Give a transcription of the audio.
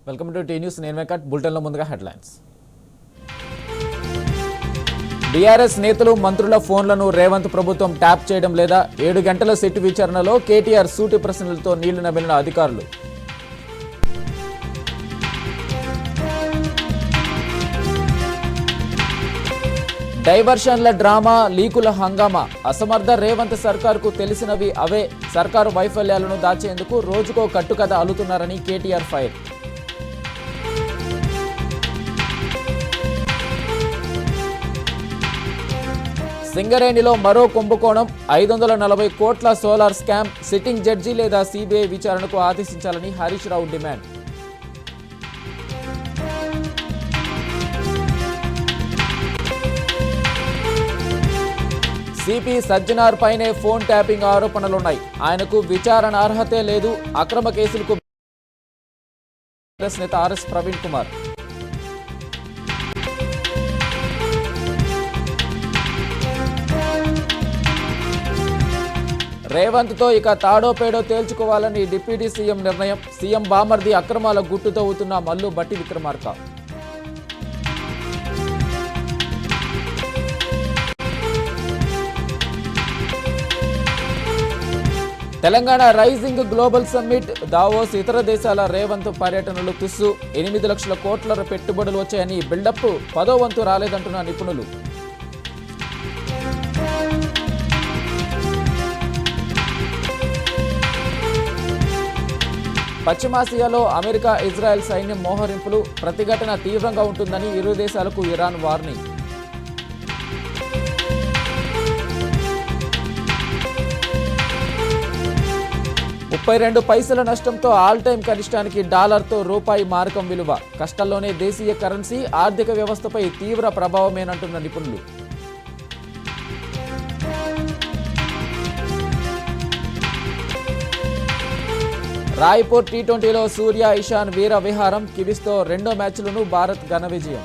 Welcome to tea news. నేను వెంకట్. బులెటిన్లో ముందుగా హెడ్లైన్స్. బీఆర్ఎస్ నేతలు మంత్రుల ఫోన్లను రేవంత్ ప్రభుత్వం ట్యాప్ చేయడం లేదా? 7 గంటల సిట్ విచారణలో కేటీఆర్ సూటి ప్రశ్నలతో నీళ్లు నమిలిన అధికారులు. డైవర్షన్ల డ్రామా, లీకుల హంగామా. అసమర్థ రేవంత్ సర్కార్కు తెలిసినవి అవే. సర్కారు వైఫల్యాలను దాచేందుకు రోజుకో కట్టుకథ అల్లుతున్నారని కేటీఆర్ ఫైర్. సింగరేణిలో మరో కుంభకోణం. 540 కోట్ల సోలార్ స్కామ్. సిట్టింగ్ జడ్జి లేదా సిబిఐ విచారణకు ఆదేశించాలని హరీష్ రావు డిమాండ్. సిపి సజ్జనార్ పైనే ఫోన్ ట్యాపింగ్ ఆరోపణలున్నాయి. ఆయనకు విచారణ అర్హతే లేదు. అక్రమ కేసులకు నేత ఆర్ఎస్ ప్రవీణ్ కుమార్. రేవంత్తో ఇక తాడో పేడో తేల్చుకోవాలని డిప్యూటీ సీఎం నిర్ణయం. సీఎం బామర్ది అక్రమాల గుట్టుతో అవుతున్న Mallu Bhatti Vikramarka. Telangana rising global summit, Davos, ఇతర దేశాల రేవంత్ పర్యటనలు తుస్సు. 8 లక్షల కోట్ల పెట్టుబడులు వచ్చాయని బిల్డప్, 10వ వంతు రాలేదంటున్న నిపుణులు. పశ్చిమాసియాలో అమెరికా, ఇజ్రాయెల్ సైన్యం మోహరింపులు. ప్రతిఘటన తీవ్రంగా ఉంటుందని ఇరు దేశాలకు ఇరాన్ వార్నింగ్. ₹32 పైసల నష్టంతో ఆల్ టైం కనిష్టానికి డాలర్తో రూపాయి మారకం విలువ. కష్టాల్లోనే దేశీయ కరెన్సీ, ఆర్థిక వ్యవస్థపై తీవ్ర ప్రభావమేనంటున్న నిపుణులు. రాయ్పూర్ టీ20లో సూర్య, ఇషాన్ వీర విహారం. కివీస్తో 2వ మ్యాచ్లోనూ భారత్ ఘన విజయం.